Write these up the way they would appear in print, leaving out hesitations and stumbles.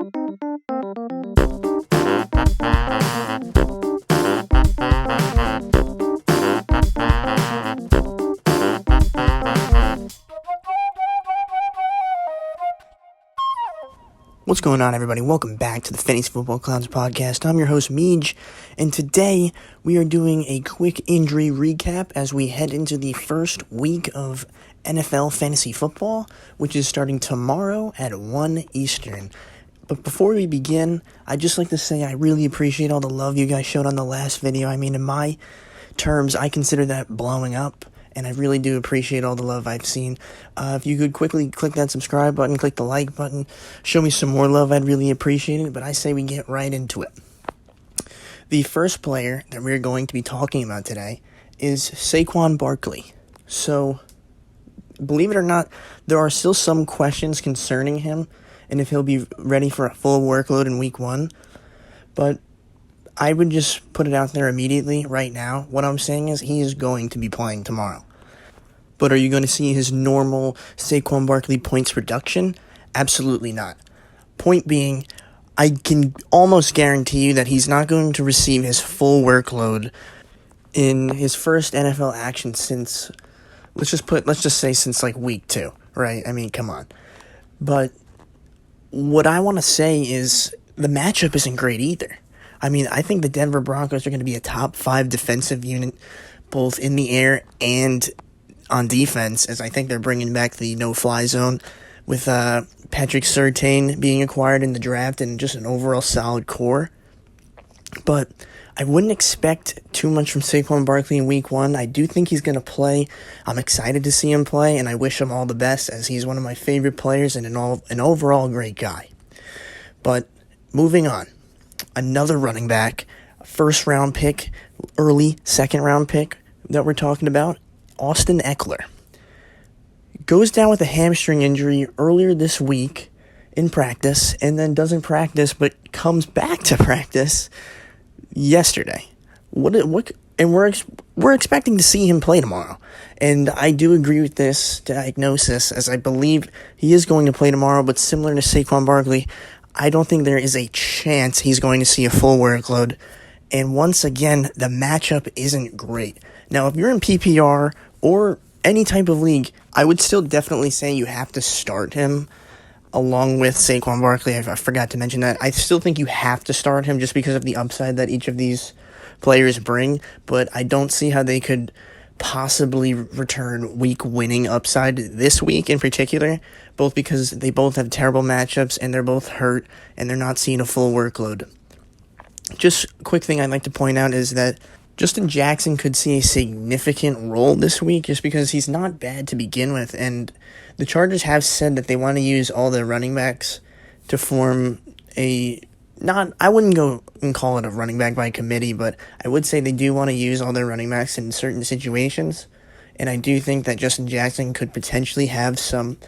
What's going on, everybody? Welcome back to the Fantasy Football Clowns podcast. I'm your host, Meej, and today we are doing a quick injury recap as we head into the first week of NFL Fantasy Football, which is starting tomorrow at 1 Eastern. But before we begin, I'd just like to say I really appreciate all the love you guys showed on the last video. I mean, in my terms, I consider that blowing up. And I really do appreciate all the love I've seen. If you could quickly click that subscribe button, click the like button, show me some more love, I'd really appreciate it. But I say we get right into it. The first player that we're going to be talking about today is Saquon Barkley. So, believe it or not, there are still some questions concerning him and if he'll be ready for a full workload in week 1. But I would just put it out there immediately right now. What I'm saying is he is going to be playing tomorrow. But are you going to see his normal Saquon Barkley points production? Absolutely not. Point being, I can almost guarantee you that he's not going to receive his full workload in his first NFL action since, let's just say since like week 2, right? I mean, come on. But what I want to say is the matchup isn't great either. I mean, I think the Denver Broncos are going to be a top 5 defensive unit, both in the air and on defense, as I think they're bringing back the no-fly zone with Patrick Surtain being acquired in the draft and just an overall solid core. But I wouldn't expect too much from Saquon Barkley in week 1. I do think he's going to play. I'm excited to see him play, and I wish him all the best, as he's one of my favorite players and an overall great guy. But moving on. Another running back, first-round pick, early second-round pick that we're talking about, Austin Ekeler. Goes down with a hamstring injury earlier this week in practice, and then doesn't practice, but comes back to practice yesterday. And we're expecting to see him play tomorrow. And I do agree with this diagnosis, as I believe he is going to play tomorrow, but similar to Saquon Barkley, I don't think there is a chance he's going to see a full workload. And once again, the matchup isn't great. Now, if you're in PPR or any type of league, I would still definitely say you have to start him along with Saquon Barkley. I forgot to mention that. I still think you have to start him just because of the upside that each of these players bring. But I don't see how they could possibly return week-winning upside this week in particular, both because they both have terrible matchups and they're both hurt and they're not seeing a full workload. Just a quick thing I'd like to point out is that Justin Jackson could see a significant role this week just because he's not bad to begin with, and the Chargers have said that they want to use all their running backs to form I wouldn't go and call it a running back by committee, but I would say they do want to use all their running backs in certain situations, and I do think that Justin Jackson could potentially have some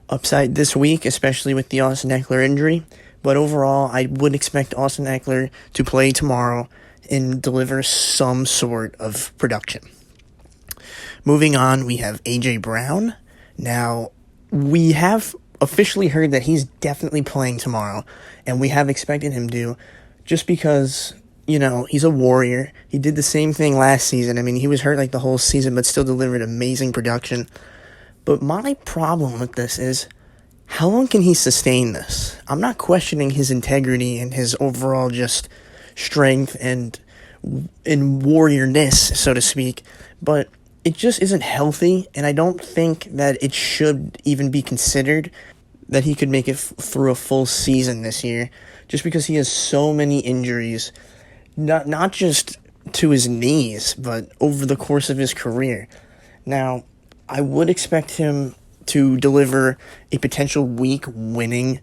upside this week, especially with the Austin Ekeler injury. But overall, I would expect Austin Ekeler to play tomorrow and deliver some sort of production. Moving on, we have A.J. Brown. Now, we have officially heard that he's definitely playing tomorrow, and we have expected him to, just because, he's a warrior. He did the same thing last season. I mean, he was hurt like the whole season, but still delivered amazing production. But my problem with this is, how long can he sustain this? I'm not questioning his integrity and his overall just strength and warriorness, so to speak, but it just isn't healthy, and I don't think that it should even be considered that he could make it through a full season this year, just because he has so many injuries, not just to his knees, but over the course of his career. Now, I would expect him to deliver a potential week-winning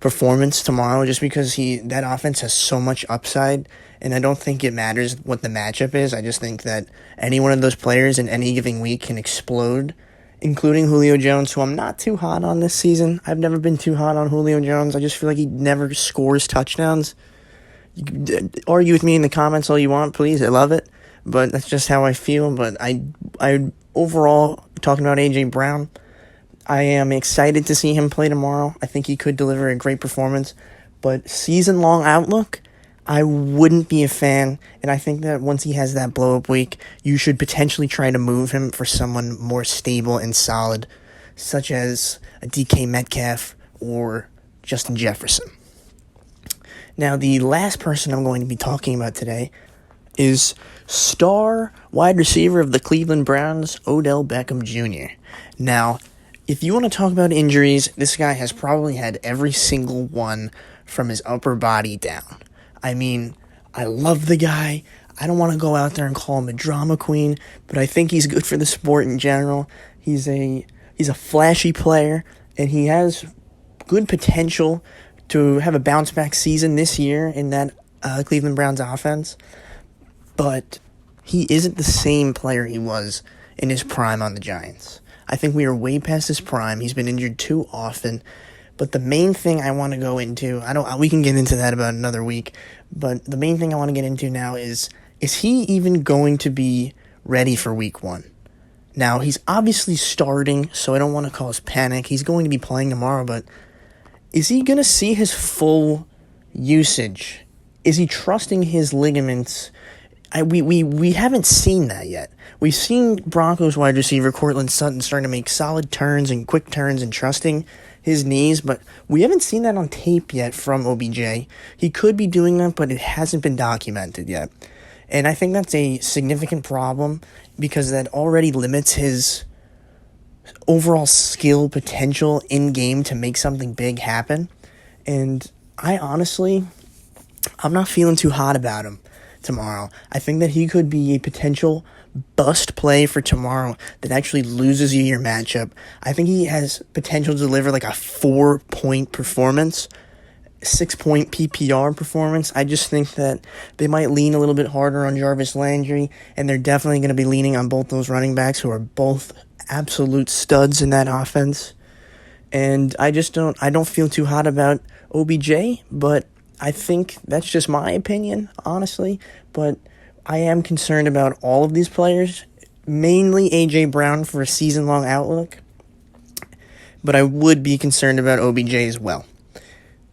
performance tomorrow, just because that offense has so much upside, and I don't think it matters what the matchup is. I just think that any one of those players in any given week can explode, including Julio Jones, who I'm not too hot on this season. I've never been too hot on Julio Jones. I just feel like he never scores touchdowns. You can argue with me in the comments all you want, please. I love it, but that's just how I feel. But I overall, talking about A.J. Brown, I am excited to see him play tomorrow. I think he could deliver a great performance, But season-long outlook, I wouldn't be a fan, and I think that once he has that blow-up week, you should potentially try to move him for someone more stable and solid, such as a DK Metcalf or Justin Jefferson. Now, the last person I'm going to be talking about today is star wide receiver of the Cleveland Browns, Odell Beckham Jr. Now, if you want to talk about injuries, this guy has probably had every single one from his upper body down. I mean, I love the guy. I don't want to go out there and call him a drama queen, but I think he's good for the sport in general. He's a flashy player, and he has good potential to have a bounce-back season this year in that Cleveland Browns offense. But he isn't the same player he was in his prime on the Giants. I think we are way past his prime. He's been injured too often. But the main thing I want to go into, we can get into that about another week, but the main thing I want to get into now is he even going to be ready for week 1? Now, he's obviously starting, so I don't want to cause panic. He's going to be playing tomorrow, but is he going to see his full usage? Is he trusting his ligaments? We haven't seen that yet. We've seen Broncos wide receiver Courtland Sutton starting to make solid turns and quick turns and trusting his knees, but we haven't seen that on tape yet from OBJ. He could be doing that, but it hasn't been documented yet. And I think that's a significant problem because that already limits his overall skill potential in-game to make something big happen. And I'm not feeling too hot about him tomorrow. I think that he could be a potential bust play for tomorrow that actually loses you your matchup. I think he has potential to deliver like a 4-point performance, 6-point PPR performance. I just think that they might lean a little bit harder on Jarvis Landry, and they're definitely going to be leaning on both those running backs who are both absolute studs in that offense. And I don't feel too hot about OBJ, but I think that's just my opinion, honestly. But I am concerned about all of these players, mainly A.J. Brown for a season-long outlook. But I would be concerned about OBJ as well.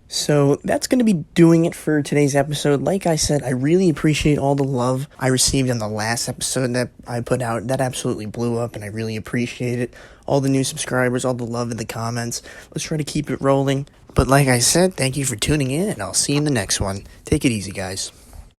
So that's going to be doing it for today's episode. Like I said, I really appreciate all the love I received on the last episode that I put out. That absolutely blew up, and I really appreciate it. All the new subscribers, all the love in the comments. Let's try to keep it rolling. But like I said, thank you for tuning in, and I'll see you in the next one. Take it easy, guys.